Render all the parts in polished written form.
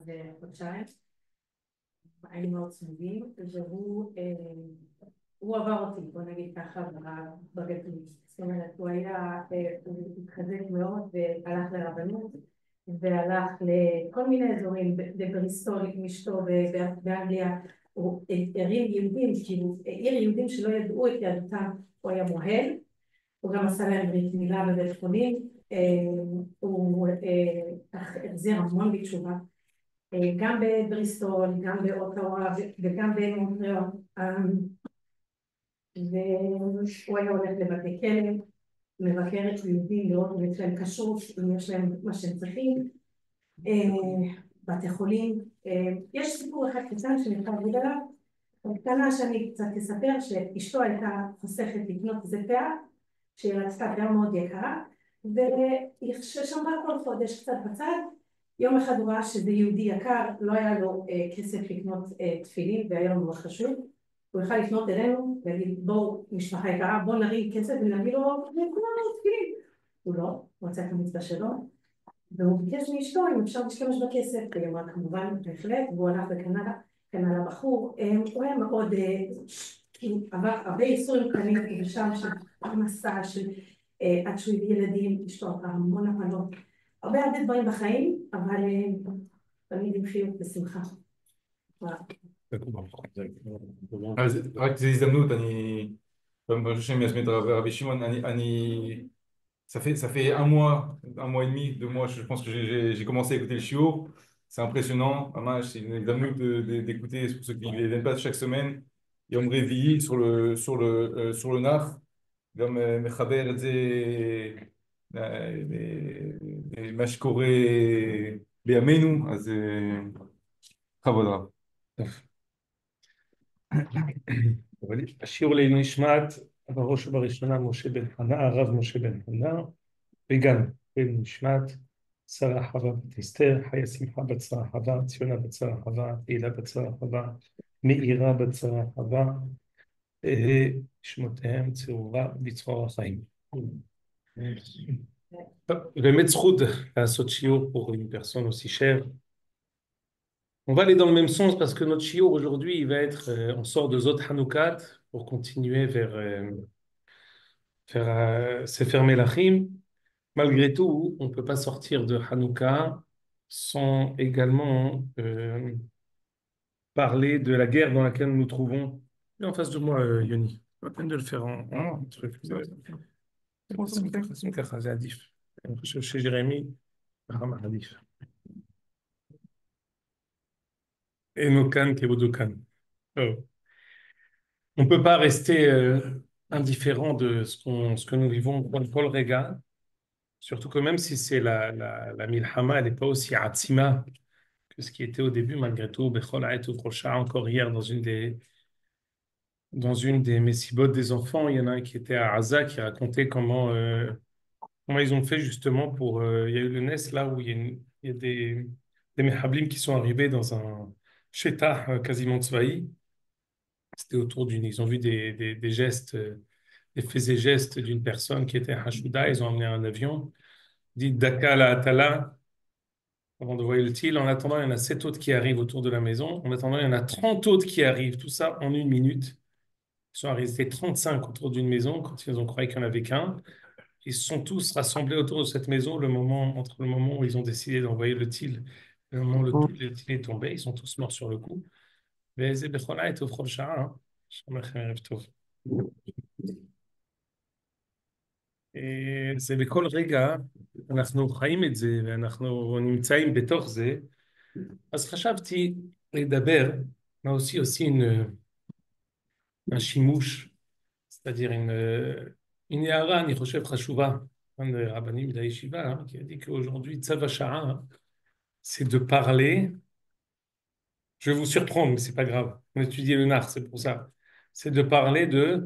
וחודשיים, היינו מאוד צמודים, הוא עבר אותי, בוא נגיד ככה, בגדול. זאת אומרת, הוא התחזק מאוד והלך לרבנות, והלך לכל מיני אזורים, בבריסטול עם אשתו באנגליה, הוא הרים יהודים, כאילו העיר יהודים שלא ידעו את יהדותם, הוא היה מוהל, הוא גם עשה להם ברית מילה בבית חולים, הוא החזיר המון בתשובה, גם בבריסטול, גם באוטווה וגם במונטריאול, והוא היה הולך לבתי כלא, מבקר את יהודים לראות אם יש להם כשרות, אם יש להם מה שהם צריכים, בתי חולים. יש סיפור אחד קטן שאני יכולה להגיד עליו, קטנה שאני קצת אספר, שאשתו הייתה חוסכת לקנות איזה פאה, שהיא רצתה פאה מאוד יקרה, ושמרה כל חודש קצת בצד. יום אחד הוא ראה שזה יהודי יקר, לא היה לו כסף לקנות תפילין, והיה לו מאוד חשוב. הוא יכול לפנות אלינו ולהגיד, בואו משפחה יקרה, בואו נרים כסף ונביא לו כולנו תפילין. הוא לא, הוא רצה את המצווה שלו, והוא ביקש מאשתו אם אפשר להשתמש בכסף, והיא אמרה כמובן בהחלט, והוא הלך וקנה לבחור. הוא היה מאוד, עבר הרבה איסורים קטנים ושם של מסע, של עד שהוא הביא ילדים, אשתו עברה המון הפלות, הרבה דברים בחיים, אבל תמיד עם חיוך ושמחה. אז רק זו הזדמנות, אני חושב שאני מזמין את רבי שמעון, ça fait un mois et demi, 2 mois, je pense que j'ai commencé à écouter le shiur. C'est impressionnant, c'est une examen d'écouter pour ceux qui ne viennent pas chaque semaine. Yom Revi'i sur le Nar, comme Mechaber את זה מה שקורה בימינו, אז בכבוד רב. השיעור לעילוי נשמת בראש ובראשונה משה בן חנה, הרב משה בן חנה, וגם לעילוי נשמת שרה חווה בת אסתר, חיה שמחה בת שרה חווה, ציונה בת שרה חווה, תהילה בת שרה חווה, מאירה בת שרה חווה, שמותיהם צרורה בצרור החיים. באמת זכות לעשות שיעור pour une personne aussi chère. On va aller dans le même sens parce que notre shiur aujourd'hui, il va être, on sort de Zot Hanoukat pour continuer vers Sefer Melachim. Malgré tout, on ne peut pas sortir de Hanouka sans également parler de la guerre dans laquelle nous nous trouvons. Et en face de moi, Yoni, pas la peine de le faire en truc. C'est bon, c'est adif. Chez Jérémie, c'est adif. Enokan Kevodokan. On ne peut pas rester indifférent de ce que nous vivons dans le Kol Rega, surtout que même si c'est la Milhama, elle n'est pas aussi atzima que ce qui était au début, malgré tout. Bechol Ha'et U'Chol Sha'a, encore hier, dans une des messibot des enfants, il y en a un qui était à Aza, qui racontait comment ils ont fait justement pour... il y a eu le Nes là où il y a des Mehablim qui sont arrivés dans un Shetah quasiment tzvaï. C'était autour ils ont vu des gestes, des faits et gestes d'une personne qui était à Hashouda. Ils ont emmené un avion, dit Daka la Atala, avant de voir le tir. En attendant, il y en a 7 autres qui arrivent autour de la maison. En attendant, il y en a 30 autres qui arrivent. Tout ça en 1 minute. Ils sont restés 35 autour d'une maison quand ils ont cru qu'il n'y en avait qu'un. Ils se sont tous rassemblés autour de cette maison entre le moment où ils ont décidé d'envoyer le tir et le moment où le tir est tombé. Ils sont tous morts sur le coup. וזה בכל עת ובכל שעה, שלום לכם, ערב טוב. זה בכל רגע, אנחנו חיים את זה, ואנחנו נמצאים בתוך זה, אז חשבתי לדבר, mais aussi un שימוש, c'est-à-dire une הערה, אני חושב חשובה, un רבנים לישיבה, qui a dit qu'aujourd'hui, צו השעה, c'est de parler. Je vais vous surprendre, mais c'est pas grave. On étudie le nar, c'est pour ça. C'est de parler de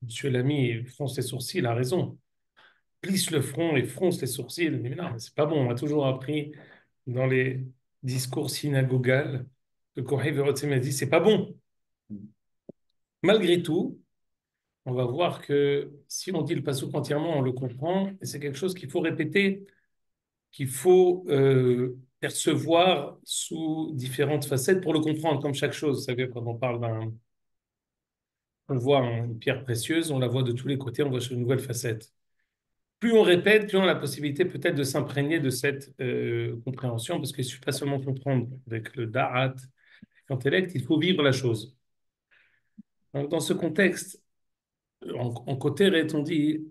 Monsieur l'ami, il fronce les sourcils, il a raison. Plisse le front et fronce les sourcils. Mais non, c'est pas bon. On a toujours appris dans les discours synagogales que c'est pas bon. Malgré tout, on va voir que si on dit le passouk entièrement, on le comprend, et c'est quelque chose qu'il faut répéter, qu'il faut percevoir sous différentes facettes pour le comprendre, comme chaque chose. Vous savez, quand on parle on voit une pierre précieuse, on la voit de tous les côtés, on voit sur une nouvelle facette. Plus on répète, plus on a la possibilité peut-être de s'imprégner de cette compréhension, parce qu'il ne suffit pas seulement de comprendre avec le da'at, l'intellect, il faut vivre la chose. Donc, dans ce contexte, en côté, on dit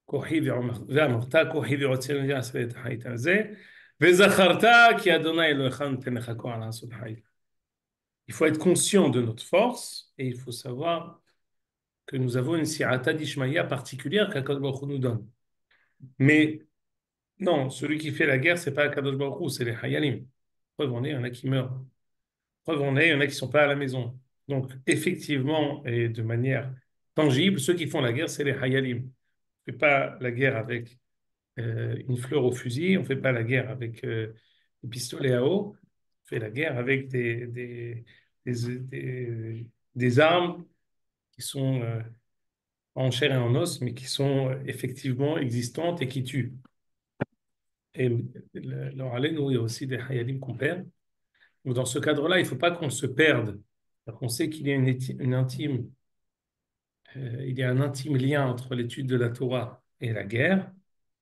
כוחי ואמרת כוחי ועוצר לעשות את החיית הזה וזכרת כי אדוני אלוהיך נותן לך כוח לעשות חיית. Il faut être conscient de notre force et il faut savoir que nous avons une si'ata d'Ishmaïa particulière qu'Akadosh Baruch Hu nous donne. Mais non, celui qui fait la guerre, c'est pas Akadosh Baruch Hu, c'est les Hayalim. Preuve en est, il y en a qui meurent. Preuve en est, il y en a qui sont pas à la maison. Donc, effectivement, et de manière tangible, ceux qui font la guerre, c'est les Hayalim. On ne fait pas la guerre avec une fleur au fusil, on ne fait pas la guerre avec des pistolets à eau, on fait la guerre avec des armes qui sont en chair et en os, mais qui sont effectivement existantes et qui tuent. Et alors, nous, il y a aussi des hayalim qu'on perd. Donc, dans ce cadre-là, il ne faut pas qu'on se perde. On sait qu'il y a il y a un intime lien entre l'étude de la Torah et la guerre,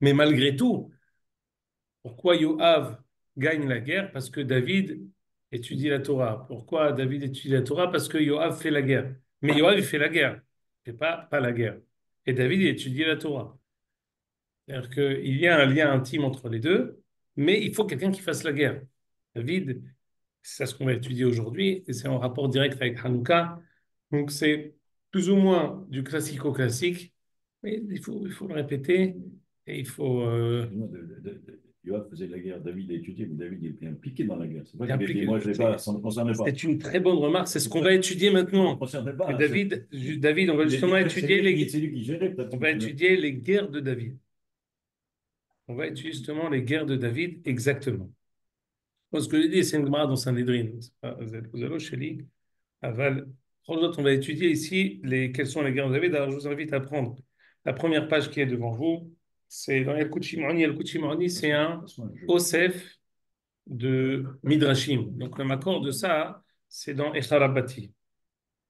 mais malgré tout, pourquoi Yoav gagne la guerre? Parce que David étudie la Torah. Pourquoi David étudie la Torah? Parce que Yoav fait la guerre. Mais Yoav, il fait la guerre, il pas la guerre. Et David, il étudie la Torah. C'est-à-dire qu'il y a un lien intime entre les deux, mais il faut quelqu'un qui fasse la guerre. David, c'est ce qu'on va étudier aujourd'hui, et c'est en rapport direct avec Hanouka. Donc c'est plus ou moins du classico-classique, mais il faut le répéter, et il faut... Yoav faisait la guerre, David a étudié, mais David était impliqué dans la guerre. C'est pas Il est qu'il était, impliqué. moi je ne sais pas, ça ne me concernait pas. C'est une très bonne remarque, c'est ce qu'on va étudier maintenant. Ça ne me concernait pas. Et David, on va justement étudier C'est lui qui gérait, peut-être. on va étudier les guerres de David. On va étudier justement les guerres de David exactement. Parce que je dis, c'est une Gemara dans Sanhedrin. Vous allez chez lui. Aval. On va étudier ici quelles sont les guerres de David. Alors je vous invite à prendre la première page qui est devant vous. C'est dans El Shimoni. El Shimoni, c'est un Osef de Midrashim. Donc le makor de ça, c'est dans Echarabati.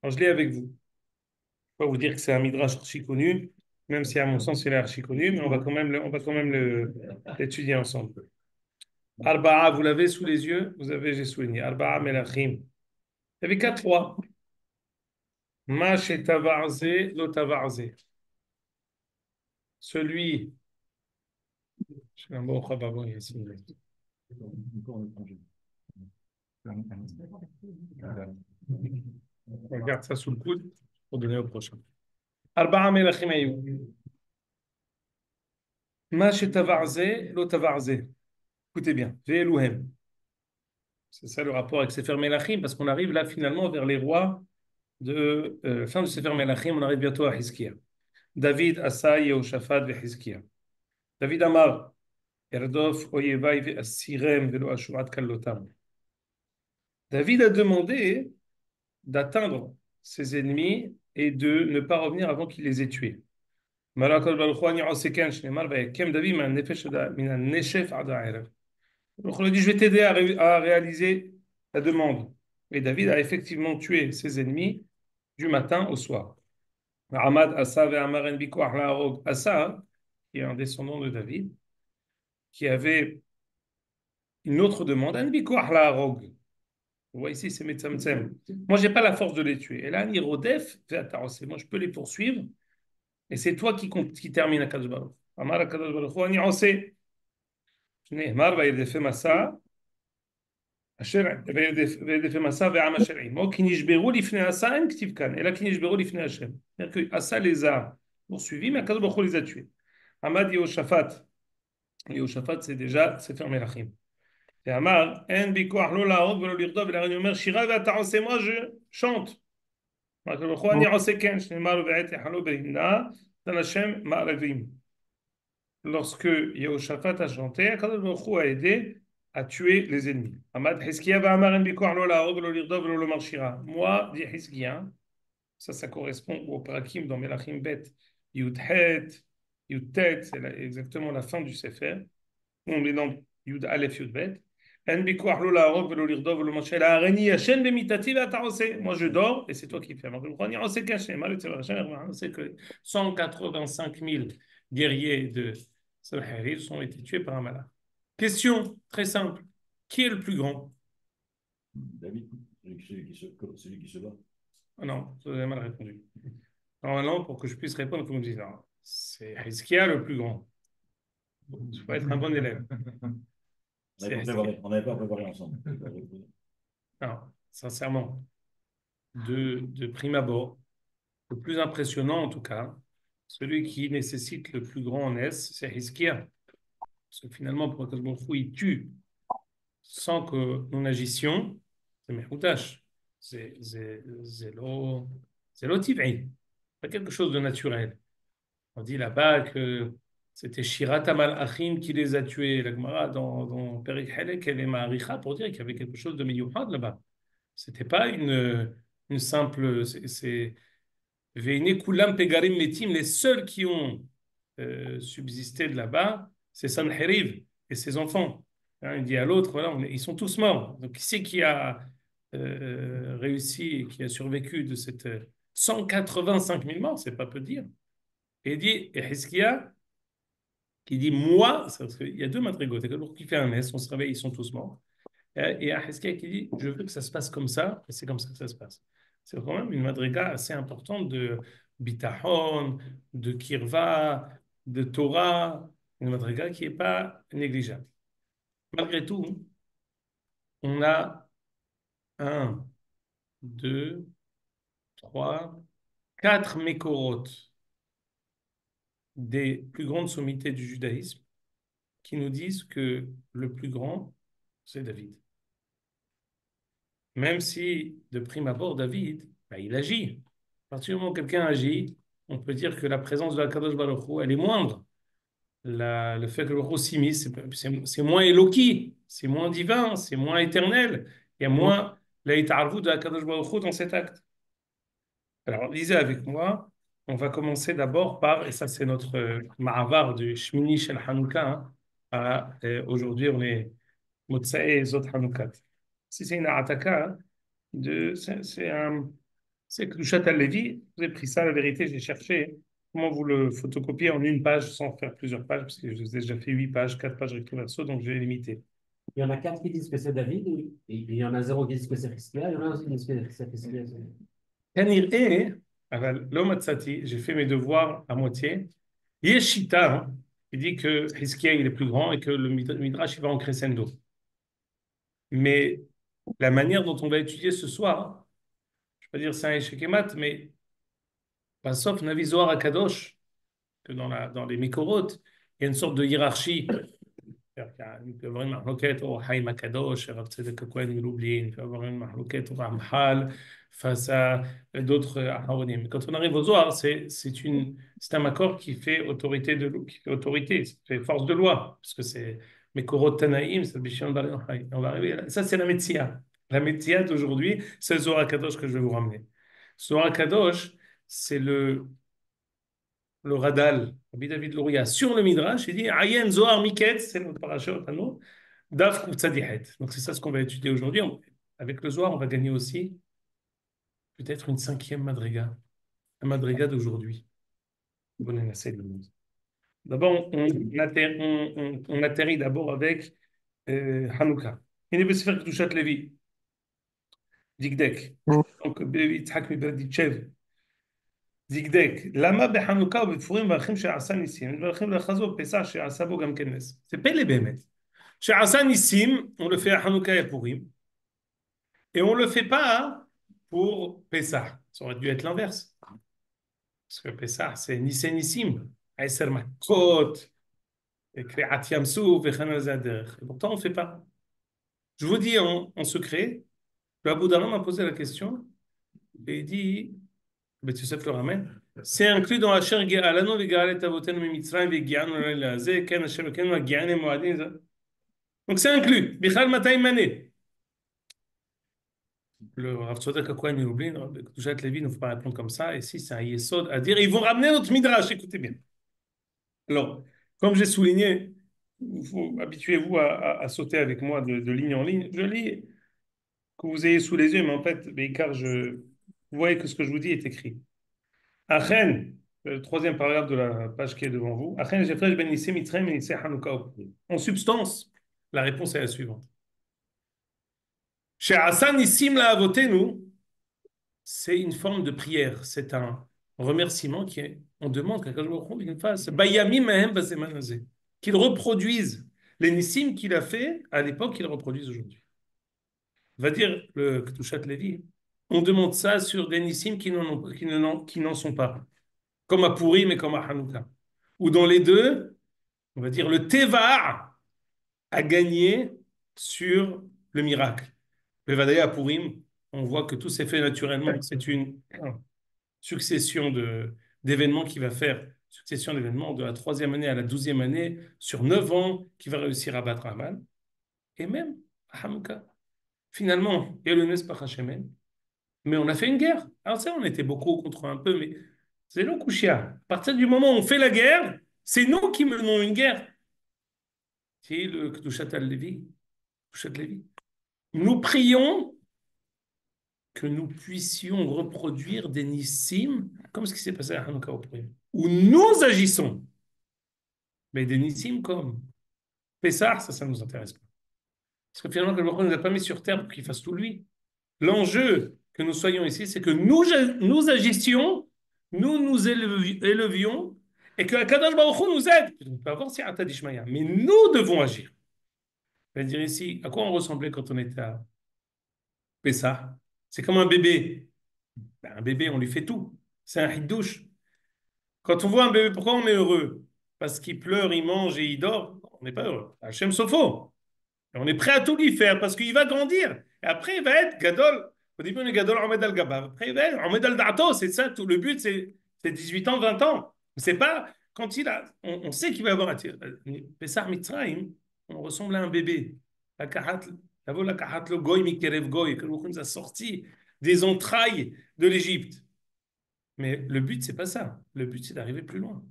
Alors je l'ai avec vous. Je ne vais pas vous dire que c'est un Midrash archi connu, même si à mon sens il est archi connu, mais on va quand même l'étudier ensemble. Arba'a, vous l'avez sous les yeux? J'ai souligné. Arba'a Melachim. Il y avait 4 rois. Ma shetavarze lo tavarze. Celui. Je suis un bon rababon ici. On regarde ça sous le coude pour donner au prochain. Arba'a Melachim ayu. Ma shetavarze lo tavarze. Écoutez bien. Ve'eluhem. C'est ça le rapport avec Sefer Melachim, parce qu'on arrive là finalement vers les rois de fin de Sefer Melachim, on arrive bientôt à Hizkiya. David, Asa, Yehoshaphat et Hizkiya. David Amar, Erdof, Oyevai, Ve'asirem, Velo Ashurat Kallotam. David a demandé d'atteindre ses ennemis et de ne pas revenir avant qu'il les ait tués. Malakal Baruch Hu ani oseken shnemar ve'ekem David min neshef ad ha'erev. Donc on lui dit, je vais t'aider à réaliser la demande. Et David a effectivement tué ses ennemis du matin au soir. Ahmad Asa et Amaren Bikoach Laharog. Asa, qui est un descendant de David, qui avait une autre demande, Un Bikoach Laharog. Vous voyez ici, c'est Metzamtzem. Moi, je n'ai pas la force de les tuer. Et là, Nirodef, moi, je peux les poursuivre. Et c'est toi qui termine à Kadosh Baruch. Amar Kadosh Baruch Hu, Ani Ose. Nehmar va y faire massa. וירדפי מסע ועם אשר עמו, כי נשברו לפני עשה אין כתיב כאן, אלא כי נשברו לפני השם. C'est-à-dire que Asa les a poursuivis, mais Akadosh Baruch Hu les a tués. Amad Yehoshaphat. Yehoshaphat, c'est déjà Sefer Melachim. Et Amar, En bikoach lo laog velo lirdov, et la reine Omer, Shira ve'ata'oseh, moi je chante. Akadosh Baruch Hu ani oseh ken, shneimar ve'et echalo behimna, dan Hashem ma'arevim. Lorsque Yehoshaphat a chanté, Akadosh Baruch Hu a aidé à tuer les ennemis. Amad Hizkiya va Amar en bikoach lo laog velo lirdov velo lomar shira. Moi, dit Hizkiya, Ça correspond au Parakim dans Melachim Bet. Yud-Het, Yud-Tet, c'est exactement la fin du Sefer. On est dans Yud Aleph Yud Bet. En bikoach lo laharog velo lirdov velo manger la areni Hashem bemitati ve'ata. Moi je dors et c'est toi qui fais. Alors le Khouani, on sait qu'Hashem, on sait que 185 000 guerriers de Sanherib ont été tués par un malade. Question très simple. Qui est le plus grand? David, celui qui se bat. Ah non, vous avez mal répondu. Normalement, pour que je puisse répondre, comme vous dites, c'est Hizkia le plus grand. Il faut être un bon élève. On n'avait pas préparé ensemble. Non, sincèrement, de prime abord, le plus impressionnant en tout cas, celui qui nécessite le plus grand en S, c'est Hizkia. Parce que finalement, pour que il tue sans que nous n'agissions, c'est Mehoutash. C'est l'otiv'i. Pas quelque chose de naturel. On dit là-bas que c'était Shirat Amal-Achim qui les a tués. La Gemara dans Perek Helek, elle est Ma'aricha pour dire qu'il y avait quelque chose de miyuchad là-bas. C'était pas une simple. C'est Veine Kulam Pegarim Metim. Les seuls qui ont subsisté de là-bas, c'est Sanheriv et ses enfants. Hein, il dit à l'autre, voilà, ils sont tous morts. Donc qui c'est qui a réussi, qui a survécu de cette 185 000 morts, c'est pas peu dire. Et il dit, et Hizkia, qui dit moi, parce qu'il y a deux madrigotes, qui fait un S, on se réveille, ils sont tous morts. Et Hizkia qui dit, je veux que ça se passe comme ça, et c'est comme ça que ça se passe. C'est quand même une madriga assez importante de bitachon, de kirva, de Torah, une madriga qui n'est pas négligeable. Malgré tout, on a 1, 2, 3, 4 mékorotes des plus grandes sommités du judaïsme qui nous disent que le plus grand, c'est David. Même si, de prime abord, David, il agit. À partir du moment où quelqu'un agit, on peut dire que la présence de la Kadosh Baruch Hu, elle est moindre. Le fait que le Baruch Hu s'immisce, c'est moins éloqué, c'est moins divin, c'est moins éternel. Il y a moins la Yitarvut de la Kadosh Baruch Hu dans cet acte. Alors, lisez avec moi. On va commencer d'abord par, et ça c'est notre ma'avar du Shmini Shel Hanouka. Aujourd'hui, on est Motsae Zot Hanoukat. Si c'est une ataka, c'est Kedushat Levi. Vous avez pris ça, la vérité, j'ai cherché comment vous le photocopiez en une page sans faire plusieurs pages, parce que je vous ai déjà fait 8 pages, 4 pages recto verso, donc je vais limiter. Il y en a 4 qui disent que c'est David, et il y en a 0 qui disent que c'est Hizkia, il y en a 1 qui disent que c'est Hizkia. J'ai fait mes devoirs à moitié. Yeshita, hein, il dit que Hizkia il est plus grand et que le Midrash il va en crescendo. Mais la manière dont on va étudier ce soir, je ne vais pas dire c'est un échec et mat, mais pas sauf Navi Zohar Akadosh, que dans les Mikorotes, il y a une sorte de hiérarchie. Il peut y avoir une mahlouket au Haïm Akadosh, Rav Tzedek Cohen Miloublin, il peut y avoir une mahlouket au Ramchal face à d'autres Aharonim. Quand on arrive au Zohar, c'est un accord qui fait autorité, qui fait autorité, qui fait force de loi, parce que c'est Mekorot Tanaïm, c'est Bishan Bar Yochai. On va arriver là. Ça, c'est la Metzia. La Metzia d'aujourd'hui, c'est le Zohar Akadosh que je vais vous ramener. Zohar Akadosh, c'est le Radal, Rabbi David Louria, sur le Midrash, il dit Ayen Zohar Miket, c'est notre parasha au Tano, Daf Tzadihet. Donc c'est ça ce qu'on va étudier aujourd'hui. Avec le Zohar, on va gagner aussi peut-être une 5e madriga, la madriga d'aujourd'hui. Bonne année, le monde. D'abord, on atterrit d'abord avec Hanouka. Il est Besfer Kedushat Levi, Dikdek. Donc, Yitzhak Miberditchev. דקדק, למה בחנוכה ובפורים מברכים שעשה ניסים, מברכים לחזו בפסח שעשה בו גם כן נס. זה פלא באמת. שעשה ניסים, on le fait à Hanouka et à Purim, et on le fait pas pour Pessah. Ça aurait dû être l'inverse. Parce que Pessah, c'est Nisé Nissim, Aïser Makot, Kreat Yamsou, Vechan Zader. Et pourtant, on ne fait pas. Je vous dis en secret, le Abou Dharam m'a posé la question, et il dit, Yosef le ramène. C'est inclus dans Asher Ge'alanu ve'Ge'alet Avotenu miMitzrayim ve'Gi'anu le'Lazeh Ken Hashem Elokeinu ha'Gi'anim Mo'adim. Donc c'est inclus. Bichal Matay Mané. le Rav Tzadok Hakohen Lublin, le Kedushat Levi, il ne faut pas répondre comme ça. Et si c'est un yesod à dire, ils vont ramener notre midrash. Écoutez bien. Alors, comme j'ai souligné, habituez-vous à sauter avec moi de ligne en ligne. Je lis que vous ayez sous les yeux, mais en fait, car vous voyez que ce que je vous dis est écrit. Achen, le troisième paragraphe de la page qui est devant vous. Achen, Jefresh ben Nissim Mitzrayim et Nissei Hanouka Opurim. En substance, la réponse est la suivante. Chez Hassan Nissim la Avotenu, c'est une forme de prière, c'est un remerciement qui est, on demande qu'Akadosh Baruch Hu il fasse Bayamim Mahem Bazeman Hazeh, qu'il reproduise les Nissim qu'il a fait à l'époque, qu'il reproduise aujourd'hui. Va dire le Kedushat Levi, on demande ça sur des Nissim qui n'en sont pas, comme à Purim et comme à Hanouka. Ou dans les deux, on va dire le Tevar a gagné sur le miracle. Le Vadaïa à Purim, on voit que tout s'est fait naturellement. C'est une succession d'événements qui va faire, succession d'événements de la 3e année à la 12e année, sur 9 ans, qui va réussir à battre Aman. Et même à Hanouka. Finalement, il y a le Nes Pachashemen, mais on a fait une guerre. Alors ça, on était beaucoup contre un peu, mais c'est le Kushia. À partir du moment où on fait la guerre, c'est nous qui menons une guerre. C'est le Kedushat Levi. Nous prions que nous puissions reproduire des nissim, comme ce qui s'est passé à Hanouka au Purim, où nous agissons. Mais des nissim comme Pessah, ça ne nous intéresse pas. Parce que finalement, le ne nous a pas mis sur terre pour qu'il fasse tout lui. L'enjeu que nous soyons ici, c'est que nous agissions, nous élevions, et que Akadosh Baruch Hu nous aide. On peut avoir si Atadishmaya, mais nous devons agir. Je vais dire ici, à quoi on ressemblait quand on était à Pessah? C'est comme un bébé. Ben, un bébé, on lui fait tout. C'est un hidouche. Quand on voit un bébé, pourquoi on est heureux? Parce qu'il pleure, il mange et il dort. On n'est pas heureux. Hachem Sofo. Et on est prêt à tout lui faire parce qu'il va grandir. Et après, il va être Gadol. Au début, on est Gadol Ahmed al-Gabav. Après, il va être Ahmed al-Da'ato. C'est ça, tout le but, c'est 18 ans, 20 ans. C'est pas quand il a. On sait qu'il va avoir. Pessar Mitzrayim, on ressemble à un bébé. La kahat, la kahat le goy mikerev goy, que nous a sorti des entrailles de l'Égypte. Mais le but, c'est pas ça. Le but, c'est d'arriver plus loin.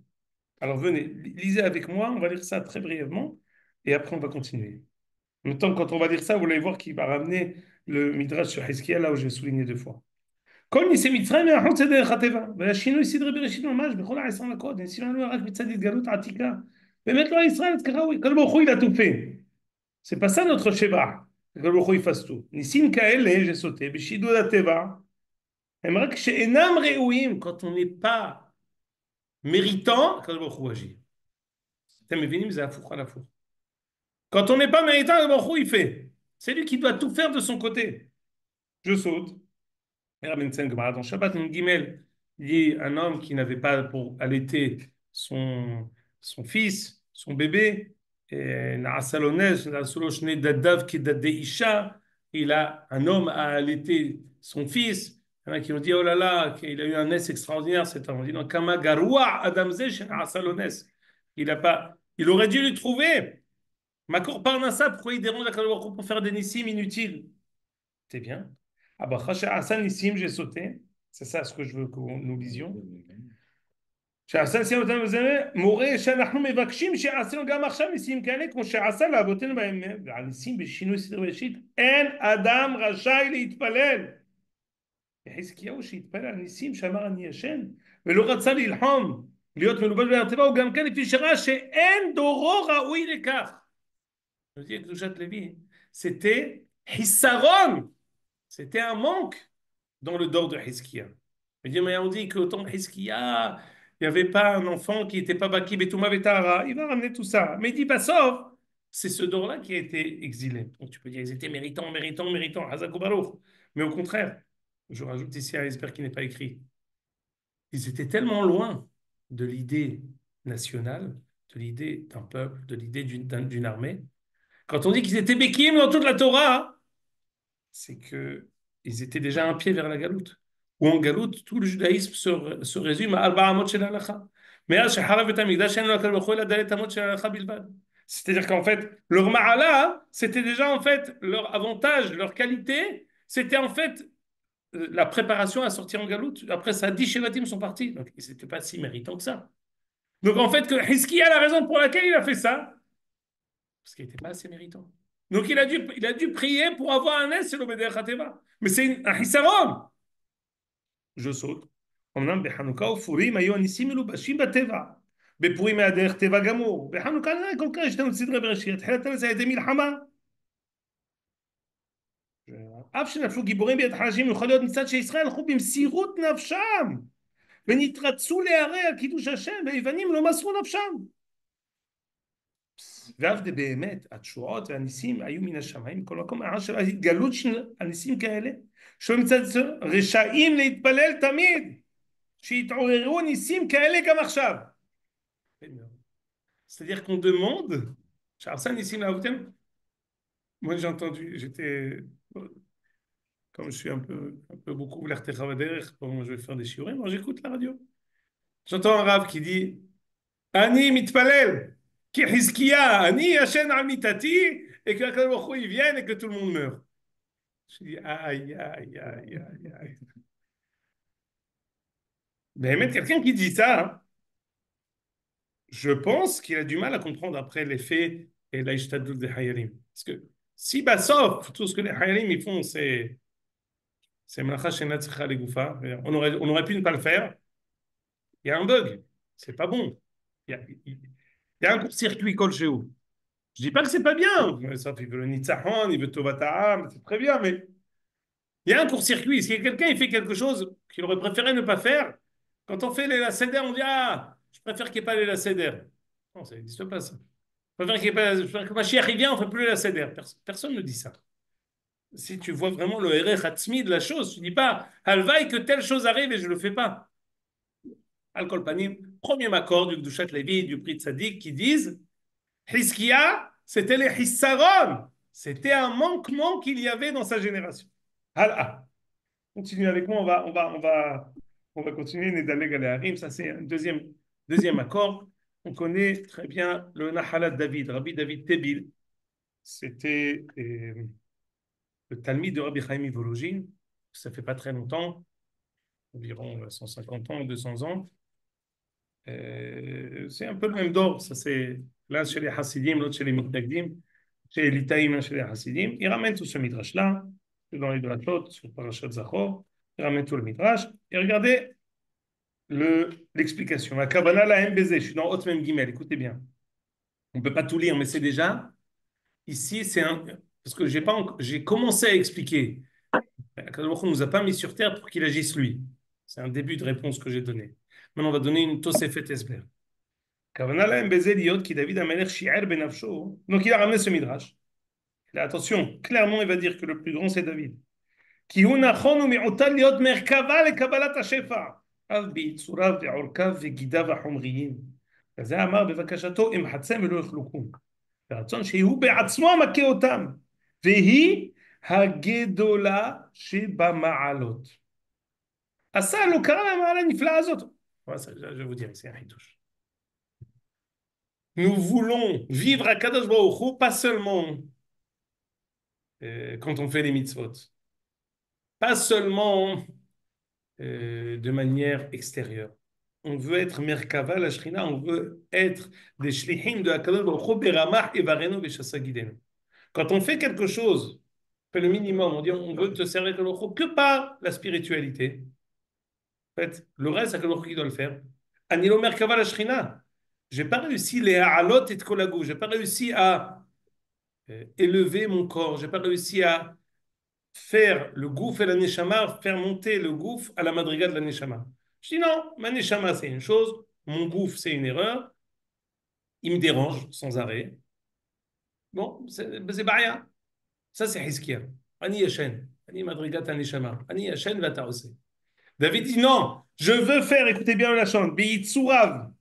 Alors venez, lisez avec moi, on va lire ça très brièvement, et après on va continuer. En même temps, quand on va lire ça, vous allez voir qu'il va ramener le Midrash sur Hizkiya, là où j'ai souligné 2 fois. כל ניסי מצרים מהחוץ זה דרך הטבע, והשינוי סדרי בראשית ממש בכל ה-10 דקות, ניסים לנו רק מצד התגלות עתיקה. באמת לא ישראל כראוי, כל ברוך הוא il a tout fait. C'est pas ça notre sheba, que le ברוך הוא יפעש tout. ניסים כאלה, j'ai sauté, בשידוד הטבע, הם רק שאינם ראויים, quand on n'est pas méritant, que le ברוך הוא agit. אתם מבינים? זה הפוך על הפוך. Quand on n'est pas méritant, le ברוך הוא il fait. C'est lui qui doit tout faire de son côté. Je saute. Dans Shabbat Gimel, il dit un homme qui n'avait pas pour allaiter son fils, son bébé, il a un homme à allaiter son fils. Il y en a qui ont dit oh là là, il a eu un naissance extraordinaire cet homme. On dit non, Kama Garoua Adamze il a pas, il aurait dû lui trouver. Makor Parnassa, pourquoi il dérange la Kadosh pour faire des nissim inutiles? C'est bien. Ah bah, Hassan Nissim, j'ai sauté. C'est ça ce que je veux que nous lisions. שעשה ניסים אותנו בזה, מורה שאנחנו מבקשים שעשינו גם עכשיו ניסים כאלה, כמו שעשה לאבותינו בהם, ועל ניסים בשינוי סדר בראשית, אין אדם רשאי להתפלל. חזקיהו שהתפלל על ניסים שאמר אני ישן, ולא רצה ללחום, להיות מלובש בהר-טבע, הוא גם כן לפי שראה שאין דורו ראוי לכך. Je dis que Kedushat Levi, c'était Hissaron. C'était un manque dans le dor de Hizkiya. Mais on dit qu'au temps de Hizkiya, il n'y avait pas un enfant qui n'était pas Baki Betouma Betara. Il va ramener tout ça. Mais il dit pas sauf. C'est ce dor-là qui a été exilé. Donc tu peux dire, ils étaient méritants. Hazakou Baruch. Mais au contraire, je rajoute ici un espère qui n'est pas écrit. Ils étaient tellement loin de l'idée nationale, de l'idée d'un peuple, de l'idée d'une armée. Quand on dit qu'ils étaient Bekim dans toute la Torah, c'est qu'ils étaient déjà un pied vers la galoute. Ou en galoute, tout le judaïsme se résume à Arba Amot Shel Halacha. C'est-à-dire qu'en fait, leur ma'ala, c'était déjà en fait leur avantage, leur qualité, c'était en fait la préparation à sortir en galoute. Après ça, 10 Shevatim sont partis. Donc, c'était pas si méritant que ça. Donc, en fait, que Hizkiya a la raison pour laquelle il a fait ça, parce qu'il n'était pas assez méritant. Donc, il a dû prier pour avoir un S sur le Beder Khateva. Mais c'est un Hissaron. Je saute. אמנם בחנוכה ופורים היו הניסים מלובשים בטבע. בפורים היה דרך טבע גמור. בחנוכה כל כך יש לנו סדרי בראשית. תחילת הנס היה ידי מלחמה. אף שנפלו גיבורים ביד חלשים, יכול להיות מצד שישראל הלכו במסירות נפשם ונתרצו להרע על קידוש השם, והיוונים לא מסרו נפשם. ואף באמת, התשועות והניסים היו מן השמיים, כל מקום הער של ההתגלות של הניסים כאלה, שלא מצד רשעים להתפלל תמיד, שיתעוררו ניסים כאלה גם עכשיו. C'est-à-dire qu'on demande, Charles Nissim Laouten, moi j'ai entendu, comme je suis un peu beaucoup l'Artecha Vaderech, quand je vais faire des shiurim, moi j'écoute la radio. J'entends un rave qui dit Ani mitpalel, ki Hizkiya, Ani yashen al mitati, et que Akadosh Baruch Hu, il vienne et que tout le monde meurt. Je dis aïe, aïe, aïe, aïe, aïe. Mais même quelqu'un qui dit ça, hein, je pense qu'il a du mal à comprendre après l'effet et l'aïshtadul des Hayalim. Parce que si, bah, sauf tout ce que les Hayalim ils font, c'est Melacha Shena Tzricha Legoufa, on aurait pu ne pas le faire. Il y a un bug, c'est pas bon. Il y a un court-circuit Kolchéou. Je dis pas que c'est pas bien. Sauf il veut le Nitzahon, il veut Tovat Ha'am, c'est très bien, mais il y a un court-circuit. Si quelqu'un il fait quelque chose qu'il aurait préféré ne pas faire, quand on fait les Seder, on dit ah, je préfère qu'il n'y ait pas les Seder. Non, ça n'existe pas ça. Je préfère qu'il n'y ait pas. Je préfère que Mashiach il vient, on ne fait plus la Seder. Personne ne dit ça. Si tu vois vraiment le Erech Hatzmi de la chose, tu ne dis pas Halvaï que telle chose arrive et je ne le fais pas. Al-Kol Panim, premier accord du Gdushat Levi et du Pri Tzadik qui disent Hizkiya, c'était les Hissaron. C'était un manquement qu'il y avait dans sa génération. Hala. Continue avec moi, on va continuer Nedaleg Aleharim. Ça, c'est un deuxième accord. On connaît très bien le Nahalat David, Rabbi David Tebil. C'était le Talmid de Rabbi Chaim Volojin. Ça fait pas très longtemps, environ 150 ans, 200 ans. C'est un peu le même d'or. Ça, c'est l'un chez les Hasidim, l'autre chez les Mitnagdim, chez les Litaïm, l'un chez les Hasidim. Il ramène tout ce midrash-là, dans les Drachot, sur Parashat Zachor. Il ramène tout le midrash. Et regardez l'explication. La Kabbalah, la MBZ, je suis dans Hot Mem Gimel, écoutez bien. On ne peut pas tout lire, mais c'est déjà. Ici, c'est un. Parce que j'ai commencé à expliquer. Akadosh ne nous a pas mis sur terre pour qu'il agisse lui. C'est un début de réponse que j'ai donné. Maintenant, on va donner une Tosefet Esber. Kavana la MBZ liot qui David Amelech shi'er benafsho. Donc, il a ramené ce midrash. Là, attention, clairement, il va dire que le plus grand, c'est David. Qui hu nachon u'mi'utal liot merkava lekabbalat hashefa. אף ביצוריו ועורקיו וגידיו החומריים. וזה אמר בבקשתו אם חצם ולא יחלוקום. ברצון שהוא בעצמו מכה אותם. והיא הגדולה שבמעלות. עשה לו קרא למעלה הנפלאה הזאת. Je vais vous dire, c'est un hitouche. Nous voulons vivre à Kadosh Baruch Hu, pas seulement quand on fait les mitzvot. Pas seulement de manière extérieure. On veut être Merkava, la Shrina, on veut être des Shlichim de Akadosh Baruch Hu, Beramach et Vareno Beshasa Gidenu. Quand on fait quelque chose, fait le minimum, on dit on veut te servir Akadosh Baruch Hu que par la spiritualité. En fait, le reste, Akadosh Baruch Hu qui doit le faire. Anilo Merkava, la Shrina. J'ai pas réussi les Ha'alot et Tkolagu. J'ai pas réussi à élever mon corps. J'ai pas réussi à faire le gouffre et la neshama, faire monter le gouffre à la madriga de la neshama. Je dis non, ma neshama c'est une chose, mon gouffre c'est une erreur, il me dérange sans arrêt. Bon, c'est pas rien. Ça c'est Hizkiya. Ani yashen, ani madriga ta neshama, ani yashen va ta'ose. David dit non, je veux faire, écoutez bien la chante, bi'itsurav,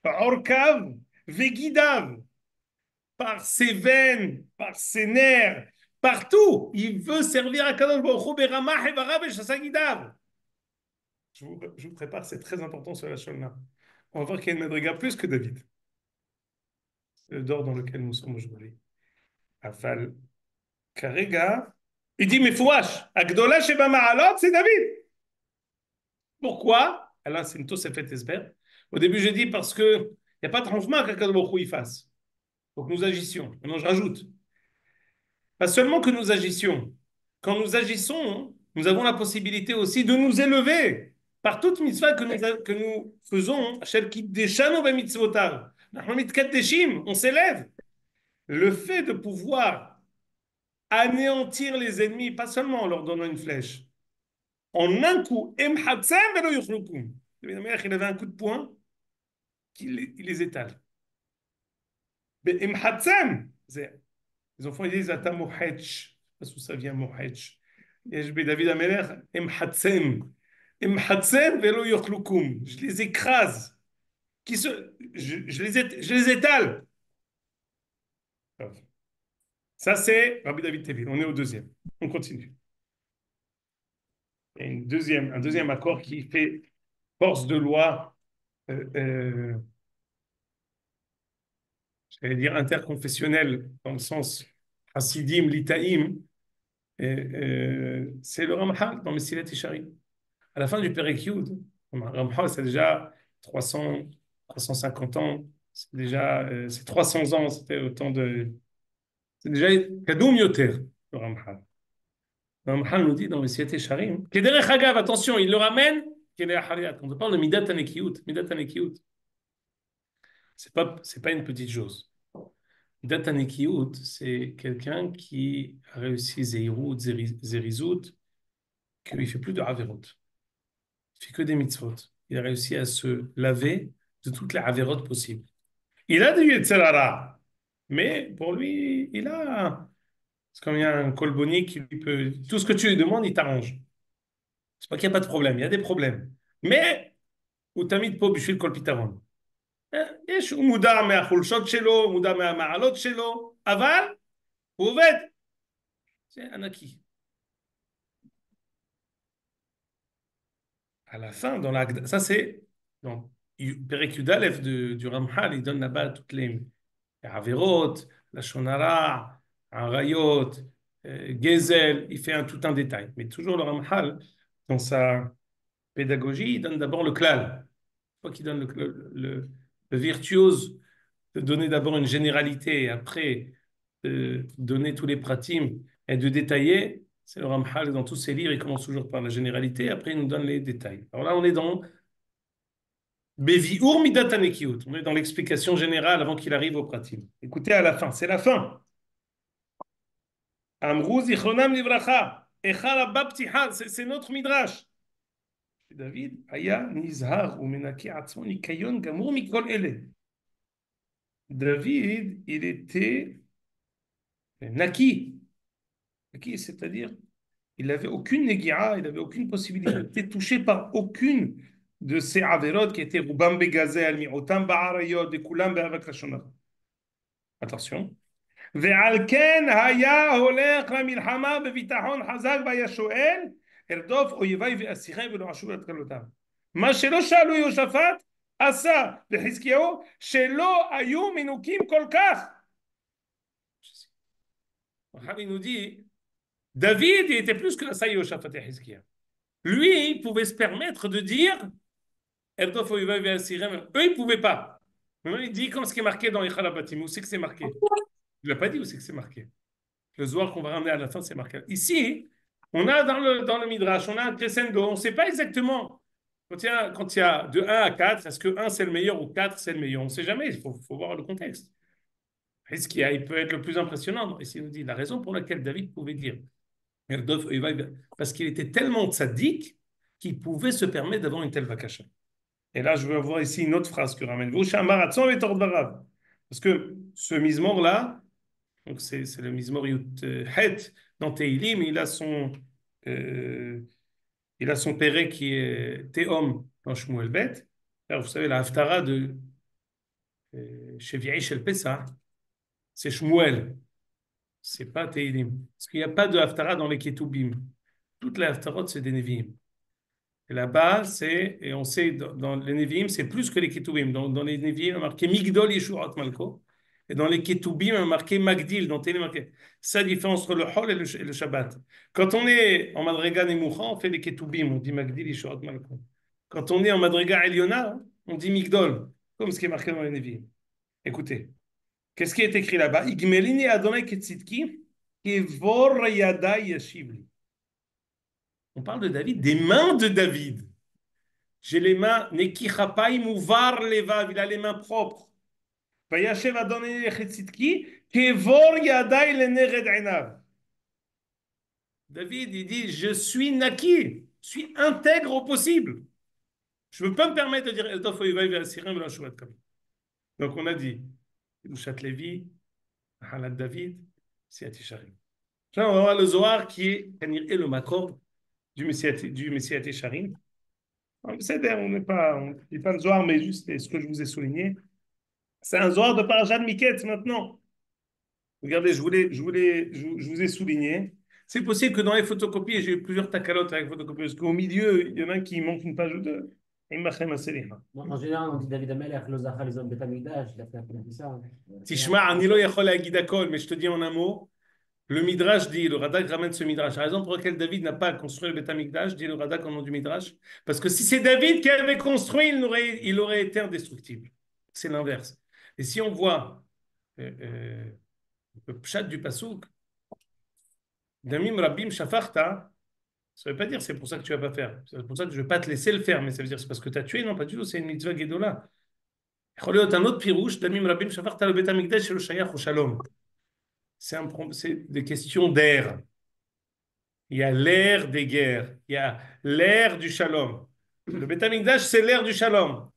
orkav, vegidav, par ses veines, par ses nerfs, partout. Il veut servir à Kadosh Baruch Hu beramah et varav et shasagidav. Je vous prépare, c'est très important sur la Shona. On va voir qu'il y a une madriga plus que David. C'est le dor dans lequel nous sommes aujourd'hui. Afal Karega, Il dit, mais Fouash, Agdola Sheba Ma'alot, c'est David. Pourquoi? Alors, c'est une Tosefet Esber. Au début, j'ai dit parce qu'il n'y a pas de changement qu'Akadosh Baruch Hu y fasse. Donc, nous agissions. Maintenant, je rajoute. Pas seulement que nous agissions. Quand nous agissons, nous avons la possibilité aussi de nous élever par toute mitzvah que nous faisons. On s'élève. Le fait de pouvoir anéantir les ennemis, pas seulement en leur donnant une flèche, en un coup, il avait un coup de poing il les étale. Les enfants ils disent Ata Mohetch. Parce que ça vient Mohetch. Et David Ameler, velo yochlukum. Je les écrase. Je les étale. Ça, c'est Rabbi David Tevil. On est au deuxième. On continue. Il y a un deuxième accord qui fait force de loi, j'allais dire interconfessionnel, dans le sens Hasidim, Litaïm, c'est le Ramchal dans Mesilat Yesharim. À la fin du Perek Yud, Ramchal, c'est déjà 300, 350 ans, c'est déjà c'est 300 ans, c'était autant de. C'est déjà Kadoum Yoter, le Ramchal. Le Ramchal nous dit dans Mesilat Yesharim, Kederech Hagav, attention, il le ramène, on parle de Midat Anekiyut. Midat Anekiyut. C'est pas une petite chose. Midat Anekiyut, c'est quelqu'un qui a réussi Zeirut, Zerizut, qu'il ne fait plus de Averot. Il ne fait que des mitzvot. Il a réussi à se laver de toutes les Averot possibles. Il a du Yetzerara, mais pour lui, c'est comme il y a un colboni qui lui peut. Tout ce que tu lui demandes, il t'arrange. C'est pas qu'il n'y a pas de problème, il y a des problèmes. Mais, הוא תמיד פה בשביל כל פתרון. הוא מודע מהחולשות שלו, הוא מודע מהמעלות שלו, אבל הוא עובד. זה ענקי. À la fin, ça c'est dans Perek Yudalef du Ramchal, il donne là-bas toutes les Averot, la Shonara, Arayot, Gezel, il fait tout un détail. Mais toujours le Ramchal, dans sa pédagogie, il donne d'abord le klal. Une fois qu'il donne le virtuose de donner d'abord une généralité et après de donner tous les pratim et de détailler, c'est le Ramchal dans tous ses livres, il commence toujours par la généralité, après il nous donne les détails. Alors là, on est dans Bevi'ur Midat Anekiyut, on est dans l'explication générale avant qu'il arrive au pratim. Écoutez à la fin, c'est la fin. Amrou zichronam livracha, echar abba ptiha, c'est notre midrash. David, Aya nizhar ou menaki atzmo nikayon gamur mikol ele. David, il était naki. Naki, c'est-à-dire, il n'avait aucune negira, il n'avait aucune possibilité d'être touché par aucune de ces averot qui étaient Rubam Begazel, Mi'otam Ba'arayot, de Kulam Be'avak Lashonara. Attention. ועל כן היה הולך למלחמה בביטחון חזק והיה שואל ארדוף אויביי ואסיריי ולא אשוב את קלותיו. מה שלא שאלו יהושפט עשה לחזקיהו שלא היו מנוקים כל כך. il nous dit David il était plus que ça Yehoshapat et Hizkiah. Lui il pouvait se permettre de dire Erdof oivav et asirem. Eux ils pouvaient pas. Maintenant il dit comme ce qui est marqué dans Echal HaBatim. Où c'est que c'est marqué? Il l'a pas dit où c'est que c'est marqué. Le Zohar qu'on va ramener à la fin c'est marqué. Ici on a dans le Midrash on a un crescendo. On ne sait pas exactement quand il y a de 1 à 4 est-ce que 1 c'est le meilleur ou 4 c'est le meilleur. On ne sait jamais. Il faut voir le contexte. Il peut être le plus impressionnant. Ici, il nous dit la raison pour laquelle David pouvait dire parce qu'il était tellement tzaddik qu'il pouvait se permettre d'avoir une telle vakasha. Et là, je veux avoir ici une autre phrase que ramène vous. Parce que ce mizmor-là, donc c'est le mizmor Het dans Teilim, il a son péré qui est Théom dans Shmuel Bet. Alors, vous savez, la haftara de Shevi'i Shel Pesach, c'est Shmuel. C'est pas Teilim. Parce qu'il n'y a pas de Haftara dans les Ketubim. Toutes les Haftarot, c'est des Nevi'im. Et là-bas, et on sait, dans les Nevi'im, c'est plus que les Ketubim. Dans les Nevi'im, on a marqué Migdol Yeshuat Malko. Et dans les Ketubim, il y a marqué Magdil, dans Télé marqué. C'est la différence entre le Hol et le Shabbat. Quand on est en Madriga Nemoucha, on fait les Ketubim, on dit Magdil, Yishorat Malkon. Quand on est en Madriga Eliona, on dit Migdol, comme ce qui est marqué dans les Nevi'im. Écoutez, qu'est-ce qui est écrit là-bas? Igmelini Adonai Ketzitki, Kevor Yadai Yashivli. On parle de David, des mains de David. J'ai les mains, Neki Chapai Mouvar Levav, il a les mains propres. Vayashev Adonai Chetzitki, Kevor Yadai Lenered Einav. David, il dit, je suis naki, je suis intègre au possible. Je ne peux pas me permettre de dire, donc on a dit, Ushat Levi, Halat David, Siat Yesharim. Là, on va voir le Zohar qui est le makor du Messiat Yesharim. On n'est pas, on ne dit pas le Zohar, mais juste ce que je vous ai souligné. C'est un Zohar de Parashat Miketz maintenant. Regardez, je vous ai souligné. C'est possible que dans les photocopies, j'ai eu plusieurs takalotes avec photocopies, parce qu'au milieu, il y en a qui manquent une page ou deux. En général, on dit David Amelech, le Zachar, les hommes Betamigdash, il a fait un peu ça. Tishma, Anilo Yachol Agidakol, mais je te dis en un mot, le Midrash dit, le Radak ramène ce Midrash. La raison pour laquelle David n'a pas construit le Betamigdash, dit le Radak au nom du Midrash, parce que si c'est David qui avait construit, il aurait été indestructible. C'est l'inverse. Et si on voit le pshat du pasouk, Damim Rabbim Shafachta, ça ne veut pas dire c'est pour ça que tu ne vas pas faire. C'est pour ça que je ne vais pas te laisser le faire, mais ça veut dire c'est parce que tu as tué. Non, pas du tout, c'est une mitzvah gedola. Un autre pirouche, Damim Rabbim Shafachta le Bet HaMikdash et le Shayach au Shalom. C'est des questions d'air. Il y a l'air des guerres, il y a l'air du Shalom. Le Bet HaMikdash, c'est l'air du Shalom.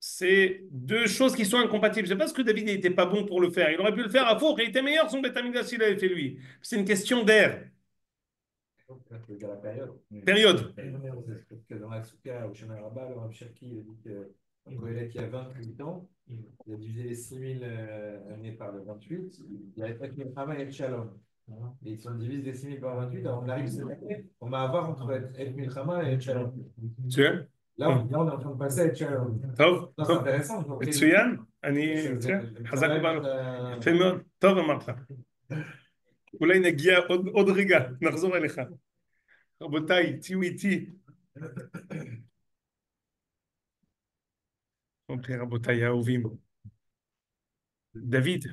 C'est deux choses qui sont incompatibles. Je ne sais pas ce que David n'était pas bon pour le faire. Il aurait pu le faire à faux, il était meilleur son Beth Amikdash s'il avait fait lui. C'est une question d'air. La période. Période. Parce que dans la Souka, au Shana Rabbah, le Rav Cherki il a dit que Kohelet qui a 28 ans, il a divisé les 6000 années par le 28, il avait fait le travail avec Shalom. Et ils sont divisés les 6000 par 28, alors on arrive cette année, on va avoir entre Et Milchama et Shalom. Tu vois? Là, on est en train de passer à Shalom. C'est intéressant. מצוין, אני חזק ובנו. יפה מאוד, טוב אמרת. אולי נגיע עוד רגע, נחזור אליך. רבותיי, תהיו איתי. אוקיי, רבותיי האהובים. דוד,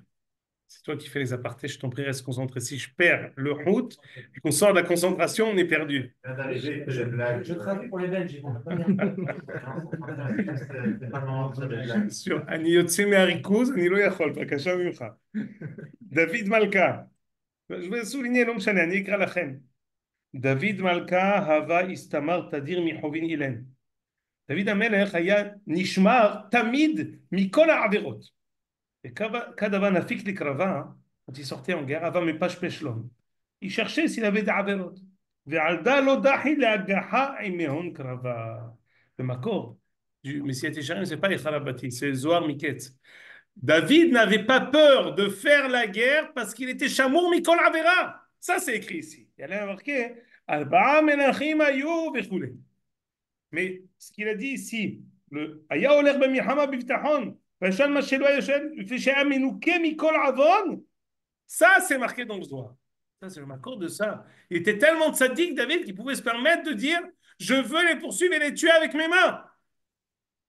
c'est toi qui fais les apartés, je t'en prie, reste concentré. Si je perds le route et qu'on sort de la concentration, on est perdu. Je traduis pour les Belges. אני יוצא מהריכוז, אני לא יכול, בבקשה ממך. דוד מלכה, je vais souligner, לא משנה, אני אקרא לכם. דוד מלכה הווה הסתמר תדיר מחובין אילן. דוד המלך היה נשמר תמיד מכל העבירות. Et Kadava Nafik Likrava, quand il sortait en guerre, Ava Mepash Peshlom, il cherchait s'il avait des averot. Ve'alda lo dahi le'agaha imehon krava. Le makor du Messiah Yesharim, c'est pas Echarabati, c'est Zohar Miketz. David n'avait pas peur de faire la guerre parce qu'il était chamour mikol avera. Ça, c'est écrit ici. Il y a marqué Arba'a menachim ayu vechule. Mais ce qu'il a dit ici, le Aya oler b'milchama b'vitachon. Ça, c'est marqué dans le Zohar. Ça, c'est le macor de ça. Il était tellement tzaddik, David, qu'il pouvait se permettre de dire je veux les poursuivre et les tuer avec mes mains.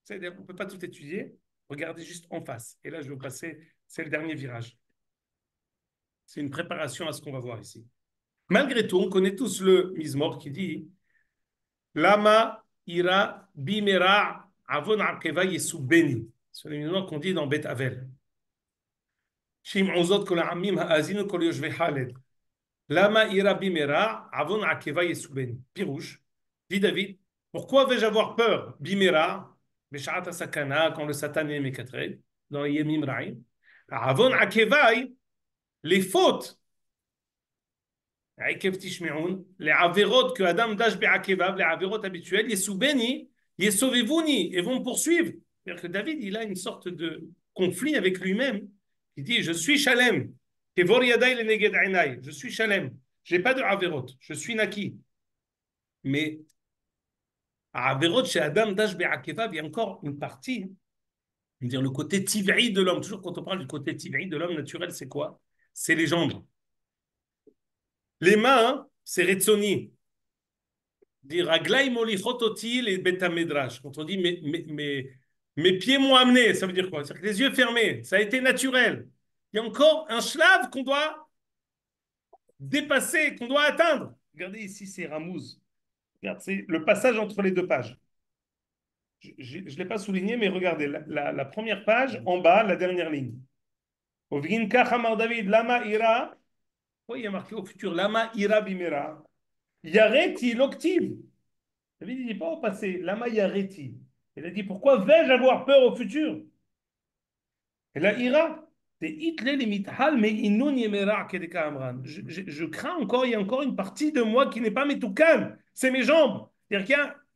C'est-à-dire qu'on ne peut pas tout étudier. Regardez juste en face. Et là, je vais passer. C'est le dernier virage. C'est une préparation à ce qu'on va voir ici. Malgré tout, on connaît tous le Mizmor qui dit Lama ira bimera avon akeva yesu beni. C'est le nom qu'on dit dans Beth Avel. Shim'uzot kol ha'amim ha'azinu kol yoshvei haled. Lama ira bimera avon akeva yesubeni. Pirouche, dit David, pourquoi vais-je avoir peur? Bimera, Beshat Sakana, quand le Satan est mécatré, dans les Yemim Ra'im. Avon akeva, les fautes. Akev tishme'un, les averot que Adam dash be'akevav, les averot habituels, yesubeni, yesovevuni, et vont poursuivre. C'est-à-dire que David, il a une sorte de conflit avec lui-même. Il dit, je suis Shalem. Je suis Shalem. Je n'ai pas de Averot. Je suis Naki. Mais à Averot, chez Adam Dash Be'akevav, il y a encore une partie Dire le côté tiv'i de l'homme. Toujours quand on parle du côté tiv'i de l'homme naturel, c'est quoi? C'est les jambes. Les mains, hein, c'est Retsoni. Dire Aglaï molichot oti les betamedrash. Quand on dit mes pieds m'ont amené, ça veut dire quoi? C'est-à-dire que les yeux fermés, ça a été naturel. Il y a encore un shlav qu'on doit dépasser, qu'on doit atteindre. Regardez ici, c'est Ramuz. Regarde, c'est le passage entre les deux pages. Je ne l'ai pas souligné, mais regardez, la première page, en bas, la dernière ligne. Ovgin kachamar David, lama ira. Oui, il y a marqué au futur, lama ira bimera. Yareti l'octive. David, il ne dit pas au passé, lama yareti. Il a dit, pourquoi vais-je avoir peur au futur? Et là, ira. Je crains encore, il y a encore une partie de moi qui n'est pas métoukan. C'est mes jambes.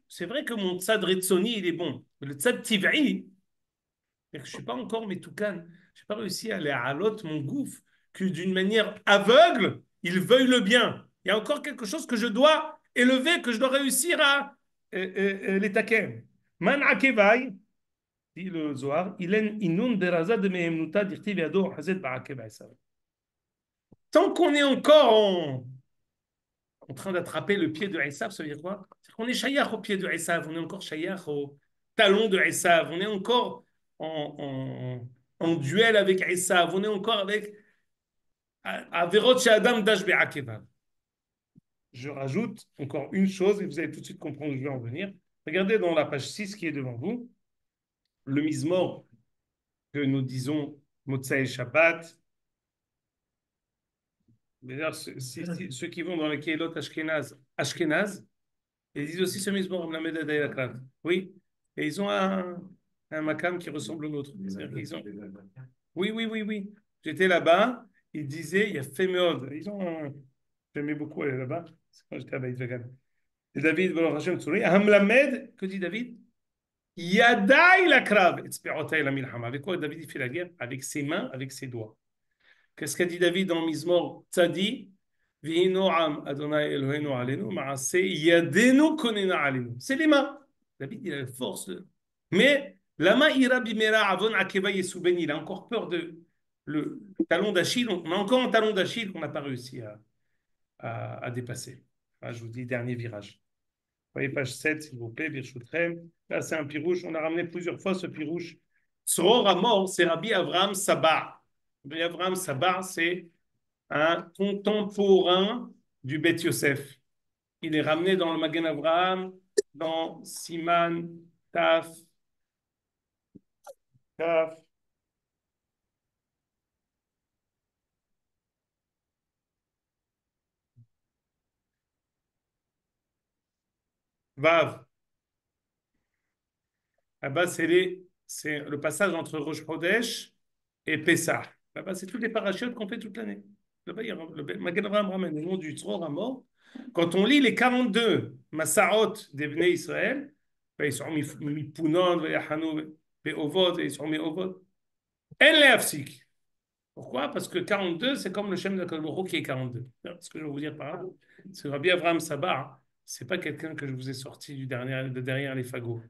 C'est vrai que mon tzad retsoni, il est bon. Mais le tzad tiv'i, je ne suis pas encore métoukan. Je n'ai pas réussi à aller à l'autre mon gouffre, que d'une manière aveugle, il veuille le bien. Il y a encore quelque chose que je dois élever, que je dois réussir à les taquer. Man akevai, dit le Zohar, tant qu'on est encore en train d'attraper le pied de Esav, ça veut dire quoi? C'est qu'on est shayach au pied de Esav, on est encore shayach au talon de Esav, on est encore en duel avec Esav, on est encore avec Averot Adam Dash Be'akevav. Je rajoute encore une chose, et vous allez tout de suite comprendre où je vais en venir. Regardez dans la page 6 qui est devant vous, le Mizmor que nous disons Motsai Shabbat. D'ailleurs, ceux qui vont dans les Keilot Ashkenaz, ils disent aussi ce Mizmor Mlamed Adayakrat. Oui, et ils ont un makam qui ressemble au nôtre. Oui, oui, oui, oui. J'étais là-bas, ils disaient, il y a Féméod. J'aimais beaucoup aller là-bas, c'est quand j'étais à Beit Vegan. Et David, Hamlamed, que dit David? Yadaï la krave, la milhama. Avec quoi David fait la guerre? Avec ses mains, avec ses doigts. Qu'est-ce qu'a dit David dans Mizmor Tzadi? V'hinoam Adonai Eloheinu alenu, ma'ase yadenu konena alenu. C'est les mains. David, il a la force de... Mais la main ira bimera avon akeva yesuben. Il a encore peur de le talon d'Achille. On a encore un talon d'Achille qu'on n'a pas réussi à dépasser. Enfin, je vous dis, dernier virage. Voyez, page 7, s'il vous plaît, Birchoutrem. Là, c'est un pirouche. On a ramené plusieurs fois ce pirouche. Tzror Amor, c'est Rabbi Avraham Sabar. Rabbi Avraham Sabar, c'est un contemporain du Beth Yosef. Il est ramené dans le Magen Avraham, dans Siman, Taf, Vav. Là-bas, c'est le passage entre Rosh Chodesh et Pessah. Là-bas, c'est toutes les parachutes qu'on fait toute l'année. Là-bas, le Magen Avraham ramène le nom du Tzror Amor. Quand on lit les 42 Masarot des Bnei Israël, ils sont Mipunon, Yahanu, Be'ovot, ils sont Me'ovot. En Leafsik. Pourquoi? Parce que 42, c'est comme le Shem d'Akadouro qui est 42. Ce que je vais vous dire par là, c'est Rabbi Avraham Sabar, c'est pas quelqu'un que je vous ai sorti de derrière les fagots.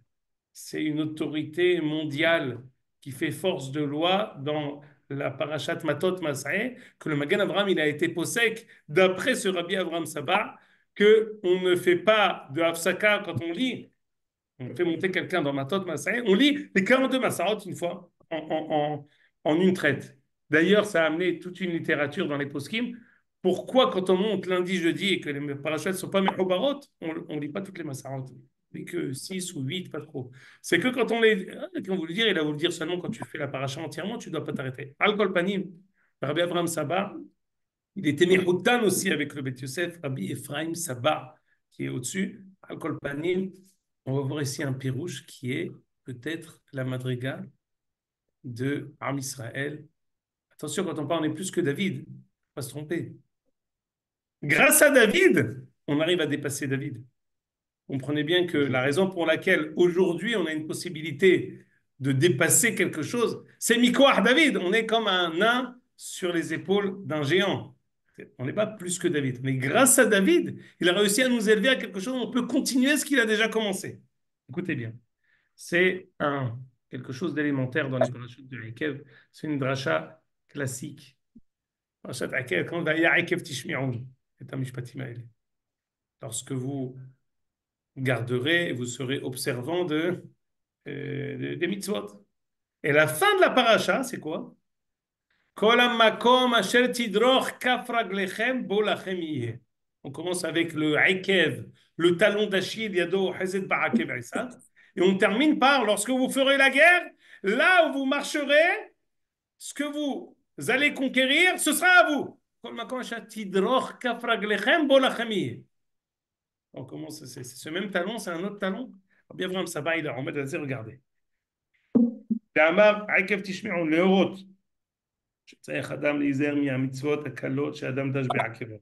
C'est une autorité mondiale qui fait force de loi dans la parashat Matot Mas'eh, que le Magen Avraham, il a été possèque d'après ce Rabbi Avraham Sabar, qu'on ne fait pas de Hafsaka quand on lit, on fait monter quelqu'un dans Matot Mas'eh, on lit les 42 Masarot une fois, en une traite. D'ailleurs, ça a amené toute une littérature dans les poskim. Pourquoi, quand on monte lundi, jeudi et que les parachutes ne sont pas mechobarot, on ne lit pas toutes les Masarot? Mais que 6 ou 8, pas trop. C'est que quand on les. Quand vous le dire, il a voulu le dire seulement quand tu fais la paracha entièrement, tu ne dois pas t'arrêter. Al-Kol Panim, Rabbi Avraham Sabar, il était Mehoutan aussi avec le Beth Yosef, Rabbi Ephraim Sabar, qui est au-dessus. Al-Kol Panim, on va voir ici un pirouche qui est peut-être la madriga de Am Israël. Attention, quand on parle, on est plus que David. Il ne faut pas se tromper. Grâce à David, on arrive à dépasser David. Comprenez bien que la raison pour laquelle aujourd'hui on a une possibilité de dépasser quelque chose, c'est Mikoach David. On est comme un nain sur les épaules d'un géant. On n'est pas plus que David. Mais grâce à David, il a réussi à nous élever à quelque chose. On peut continuer ce qu'il a déjà commencé. Écoutez bien. C'est un quelque chose d'élémentaire dans les parachutes de Akev. C'est une dracha classique. Parashat Akev, quand Vaya Akev Tishmi'un, c'est un mishpatim ha'ele. Lorsque vous garderez et vous serez observant des mitzvot. Et la fin de la paracha, c'est quoi? Kol hamakom asher tidroch kaf raglechem bo lachem yeh. On commence avec le Akev, le talon d'Achille, Yado Hezed Ba'akev Esav. Et on termine par lorsque vous ferez la guerre, là où vous marcherez, ce que vous allez conquérir, ce sera à vous. Kol hamakom asher tidroch kaf raglechem bo lachem yeh. On commence, c'est ce même talon, c'est un autre talon. Bien vraiment, ça va, il a remis à dire, regardez. Amar Akev Tishmi'un, Leorot. שצריך אדם להיזהר מהמצוות הקלות שאדם דש בעקבו.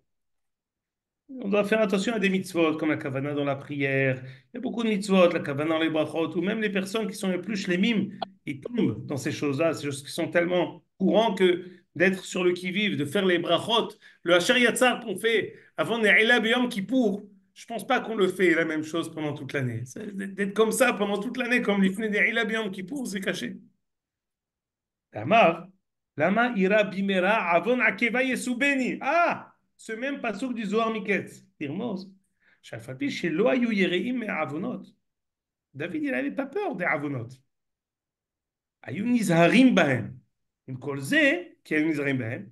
On doit faire attention à des mitzvot comme la kavana dans la prière. Il y a beaucoup de mitzvot, la kavana dans les brachot, ou même les personnes qui sont les plus shlemim, ils tombent dans ces choses-là, ces choses qui sont tellement courantes que d'être sur le qui-vive, de faire les brachot. Le Asher Yatzar qu'on fait avant Ne'ila B'Yom Kippour, je ne pense pas qu'on le fait la même chose pendant toute l'année. D'être comme ça pendant toute l'année, comme l'ifne Ne'ila B'Yom Kippour, c'est caché. Amar, Lama ira bimera avon akeva yesubeni. Ah, ce même pasuk du Zohar Miketz. Irmoz. Shafati shelo ayu yereim me avonot. David, il n'avait pas peur des avonot. Ayu nizharim bahem. Im kolze, qui ayu nizharim bahem.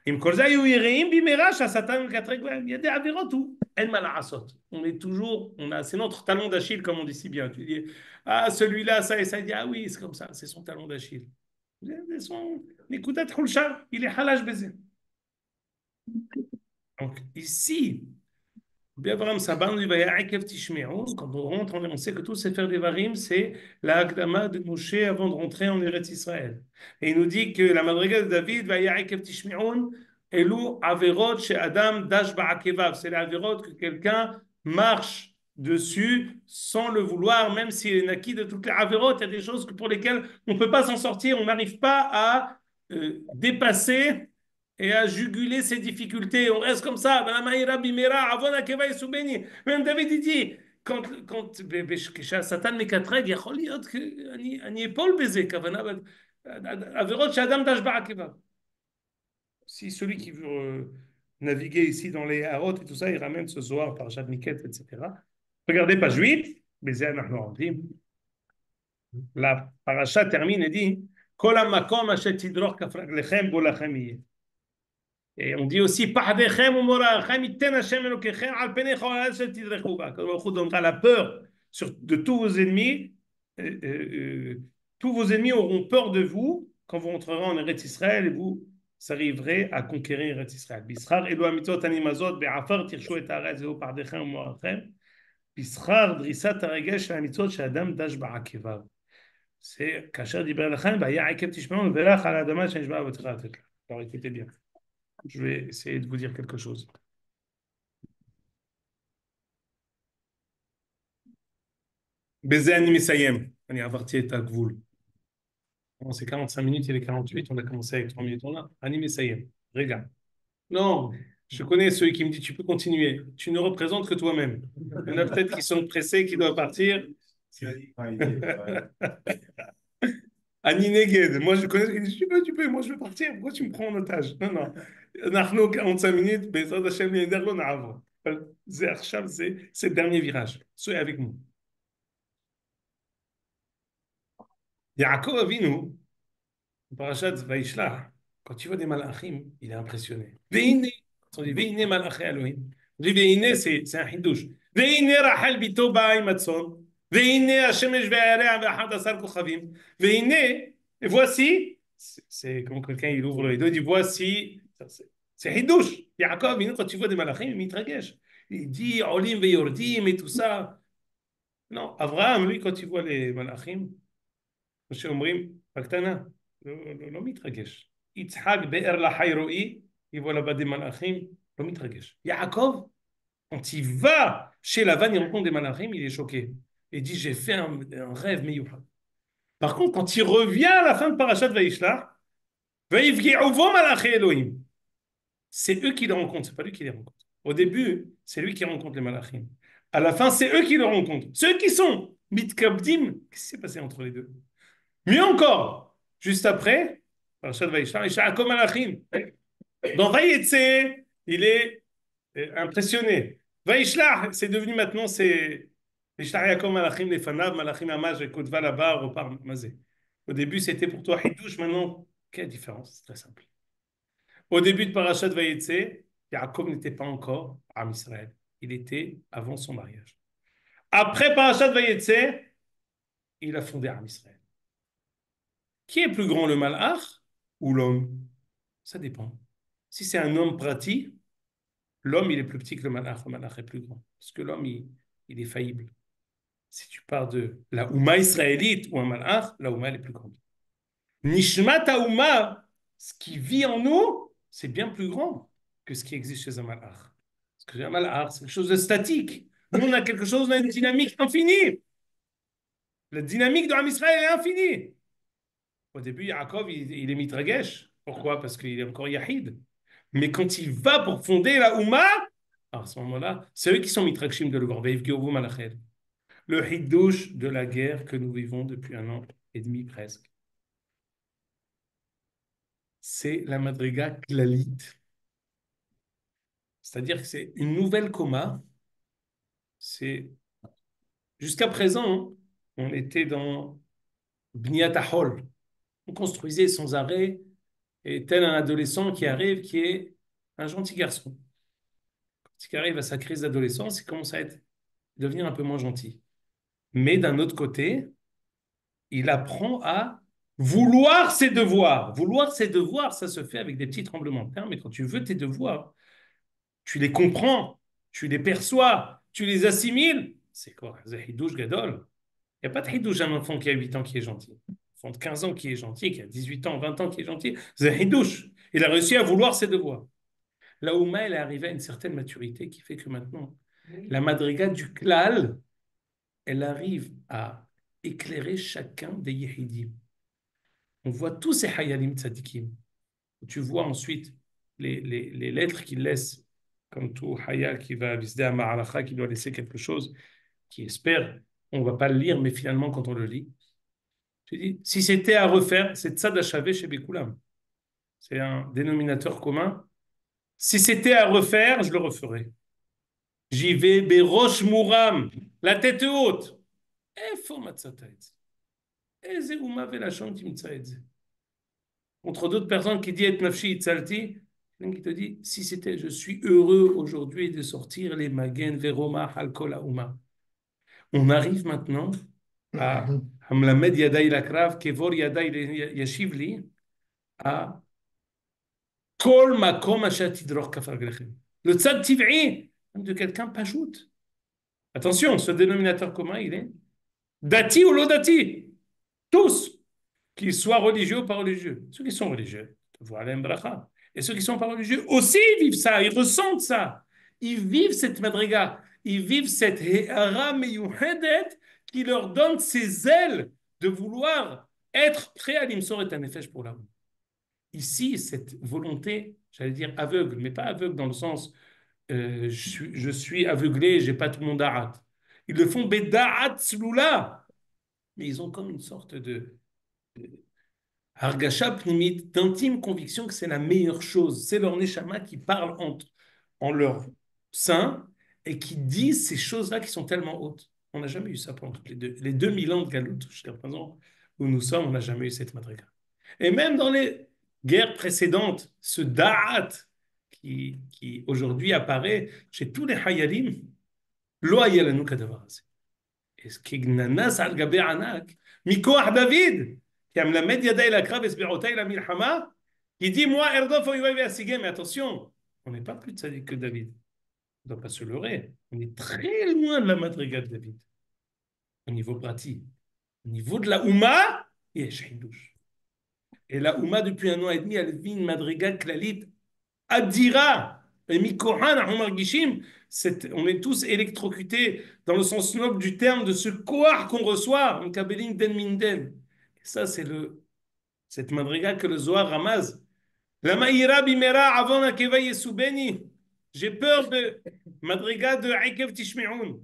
Im kolze ayu yereim bimera shasatan katrek bahem. Il y a des avirot où en mala'asot. On est toujours, c'est notre talon d'Achille, comme on dit si bien. Tu dis, ah, celui-là, ça et ça. Il dit, ah oui, c'est comme ça, c'est son talon d'Achille. Il est halaj baiser. Donc ici, quand on rentre, on sait que tout c'est faire des varim, c'est la Hakdama de Moshe avant de rentrer en Eretz Israël. Et il nous dit que la madriga de David va Ya'akev Tishme'un, Elou Averot chez Adam Dash Ba'akevav. C'est l'Averot que quelqu'un marche dessus sans le vouloir, même s'il est naquis de toutes les Averot. Il y a des choses pour lesquelles on ne peut pas s'en sortir, on n'arrive pas à dépasser et à juguler ses difficultés. On reste comme ça. Même David il dit, quand Satan מקטרג, יכול להיות אני אפול בזה, כוונה, עבירות שאדם דש בעקביו. Si celui qui veut naviguer ici dans les Harot et tout ça, il ramène ce soir par Parashat Miketz, etc. Regardez page 8, בזה אנחנו עומדים. La parasha termine et dit, כל המקום אשר תדרוך כף רגליכם בו לכם יהיה. Et on dit aussi, Pahdechem ou Morachem, itten Hashem Elokechem, al penei chorel shel tidrechu ba. Quand on donnera la peur de tous vos ennemis, tous vos ennemis auront peur de vous quand vous entrerez en Eretz Israël et vous arriverez à conquérir Eretz Israël. Bishar elu hamitzvot animazot be'afar tirshu et haaretz ve'hu Pahdechem ou Morachem. Bishar drissat haregel shel hamitzvot she'adam dash ba'akevav. C'est kasher diber lechem vaya akev tishme'un velach al adama shenishba v'tira atet la. Alors écoutez bien. Je vais essayer de vous dire quelque chose. Baiser Animisayem. On est avarti et Agvoul. C'est 45 minutes, il est 48. On a commencé avec 3 minutes. On a Animisayem. Regarde. Non, je connais celui qui me dit tu peux continuer. Tu ne représentes que toi-même. Il y en a peut-être qui sont pressés, qui doivent partir. Annie Neged, moi je connais, il dit tu peux, moi je veux partir, pourquoi tu me prends en otage? Non, non. Nous, 45 minutes, Bezrat Hashem Yeder lo na'avo. C'est le dernier virage. Soyez avec nous. Yaakov Avinu, Parashat Vaishlach, quand tu vois des malachim, il est impressionné. Veine, quand on dit Veine malachi Elohim, on dit Veine, c'est un hidouche. Veine Rachel bito ba'a im atzon. Veine Hashemesh ve'areha ve'achad asar kochavim. Veine, et voici, c'est comme quelqu'un il ouvre les deux, il dit voici, c'est hidouche. Yaakov, quand tu vois des malachim, il mitragèche. Il dit olim ve'yordim et tout ça. Non, Abraham, lui, quand il voit les malachim, שאומרים, בקטנה, לא מתרגש. יצחק באר לחי רואי, il voit là-bas des malachim, לא מתרגש. Yaakov, quand il va chez Lavan, il rencontre des malachim, il est choqué. Il dit, j'ai fait un rêve meyouhad. Par contre, quand il revient à la fin de Parashat Vaishlach, Vayivgi'uvo malachi Elohim. C'est eux qui le rencontrent, c'est pas lui qui les rencontre. Au début, c'est lui qui rencontre les malachim. À la fin, c'est eux qui le rencontrent. Ceux qui sont mitkabdim, qu'est-ce qui s'est passé entre les deux? Mieux encore, juste après, Parashat Vayishlach, Yisha'akom Malachim. Dans Vayetse, il est impressionné. Vayishlach, c'est devenu maintenant, c'est Yisha'akom Yakom Malachim Lefanav, Malachim Amaj, Kodva Labar, Opar Mazé. Au début, c'était pour toi Hidouche, maintenant, quelle différence? C'est très simple. Au début de Parashat Vayetse, Yaakov n'était pas encore Am Israël. Il était avant son mariage. Après Parashat Vayetse, il a fondé Am Israël. Qui est plus grand, le malach ou l'homme? Ça dépend. Si c'est un homme pratique, l'homme il est plus petit que le malach est plus grand. Parce que l'homme il est faillible. Si tu pars de la Ouma israélite ou un malach, la Ouma elle est plus grande. Nishmat Ouma, ce qui vit en nous, c'est bien plus grand que ce qui existe chez un malach. Parce que un malach, c'est quelque chose de statique. Nous, on a quelque chose, on a une dynamique infinie. La dynamique de l'homme Israël est infinie. Au début, Yaakov, il est mitragesh. Pourquoi? Parce qu'il est encore Yahid. Mais quand il va pour fonder la Ouma, à ce moment-là, c'est eux qui sont mitragshim de le grand. Le hidouche de la guerre que nous vivons depuis 1 an et demi presque. C'est la madriga klalite. C'est-à-dire que c'est une nouvelle coma. C'est jusqu'à présent, on était dans Bniat Ahol. On construisait sans arrêt, et tel un adolescent qui arrive, qui est un gentil garçon. Quand il arrive à sa crise d'adolescence, il commence à devenir un peu moins gentil. Mais d'un autre côté, il apprend à vouloir ses devoirs. Vouloir ses devoirs, ça se fait avec des petits tremblements de terre, mais quand tu veux tes devoirs, tu les comprends, tu les perçois, tu les assimiles. C'est quoi? C'est hidouche gadol. Il n'y a pas de hidouche d'un enfant qui a 8 ans qui est gentil. Un enfant de 15 ans qui est gentil, qui a 18 ans, 20 ans qui est gentil. C'est hidouche. Il a réussi à vouloir ses devoirs. La Ouma, elle est arrivée à une certaine maturité qui fait que maintenant, la madriga du klal, elle arrive à éclairer chacun des yehidim. On voit tous ces hayalim tzadikim. Tu vois ensuite les lettres qu'il laisse, comme tout hayal qui va visiter à Ma'alacha, qui doit laisser quelque chose, qui espère, on ne va pas le lire, mais finalement, quand on le lit, tu dis, si c'était à refaire, c'est tzad hachavé chez Bekulam. C'est un dénominateur commun. Si c'était à refaire, je le referais. J'y vais, Berosh Mouram, la tête haute. Contre d'autres personnes qui disent nafshi itzalti, qui te dit si c'était je suis heureux aujourd'hui de sortir les magen veroma halkol auma. On arrive maintenant à Hamlamed Yadaï Lakrav, Kevor Yadaï Yashivli, à Kol Makom Ashat Tidror Kafar Grechem. Le tzad tiv'i de quelqu'un pajoute. Attention, ce dénominateur commun, il est dati ou l'odati. Tous, qu'ils soient religieux ou pas religieux. Ceux qui sont religieux, voilà un bracha. Et ceux qui sont pas religieux aussi vivent ça, ils ressentent ça. Ils vivent cette madriga, ils vivent cette he'ara meyuhedet qui leur donne ces ailes de vouloir être prêt à l'imsor et à nefesh pour l'âme. Ici, cette volonté, j'allais dire aveugle, mais pas aveugle dans le sens je suis aveuglé, j'ai pas tout mon da'at. Ils le font beda'at slula, mais ils ont comme une sorte de hargasha pnimit, d'intime conviction que c'est la meilleure chose. C'est leur neshama qui parle en leur sein et qui disent ces choses-là qui sont tellement hautes. On n'a jamais eu ça pendant les 2000 ans de Galout, jusqu'à présent, où nous sommes, on n'a jamais eu cette madriga. Et même dans les guerres précédentes, ce da'at qui aujourd'hui apparaît chez tous les hayalim, lo hayalanu kadavaraz. Et ce qui est nanas al gabe anak, mikoach David, qui a mlamed yadaï la krav esberotaï la milchama, qui dit moi erdof oyuay asigé, mais attention, on n'est pas plus tzaddik que David. On ne doit pas se leurrer. On est très loin de la madriga de David. Au niveau pratique. Au niveau de la Ouma, il y a Shahidouche. Et la Ouma, depuis 1 an et demi, elle vit une madriga klalit adira. Et Mikohan, on est tous électrocutés dans le sens noble du terme de ce koar qu'on reçoit, en kabeling den minden. Et ça, c'est cette madriga que le Zohar ramasse. La maïra bimera avant la keva yesubeni. J'ai peur de madriga de Aikev Tishme'un.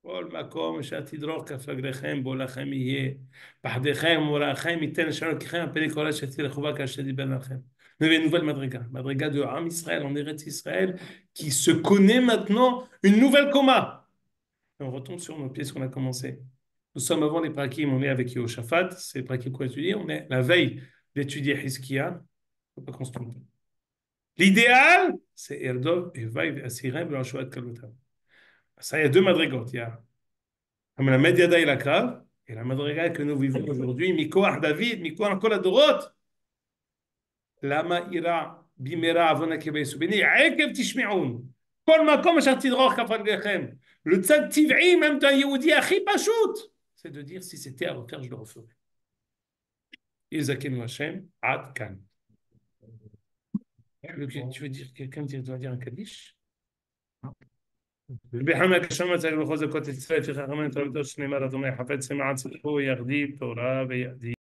כל מקום שתדרוך כף רגליכם בו לכם יהיה, פחדיכם ומוראכם ייתן לשם אלוקיכם, הפלא כל אשר תלכו כאשר דיבר לכם. Nouvelle madriga de Am Israël en Eretz Israël, qui se connaît maintenant une nouvelle coma. Et on retombe sur nos pieds, ce qu'on a commencé. Nous sommes avant les prakim, on est avec Yehoshaphat, c'est les prakim qu'on étudie, on est la veille d'étudier Hizkia, il ne faut pas qu'on se trompe. L'idéal, c'est Erdov et Vaïv Asirem et Anshuat Kalutam. Ça, il y a deux madrigotes. Il y a la Mediada et la Krav, et la madriga que nous vivons aujourd'hui, Mikoach David, Mikoach Kol Adorot. Lama ira bimera avona kebesu beni akev tishme'un. Kol makom asher tidroch kaf רגליכם. Le tzad tiv'i, même d'un Yehudi achi pachout, c'est de dire si c'était à refaire, je le referais. Yezakenu Hashem, ad kan. Tu veux dire, quelqu'un doit dire un kaddish? בחמק השם צריך בכל זאת כל ישראל, שחכמים תלמידו שנאמר אדוני חפץ למען צדקו יחדיו תורה ויהדיר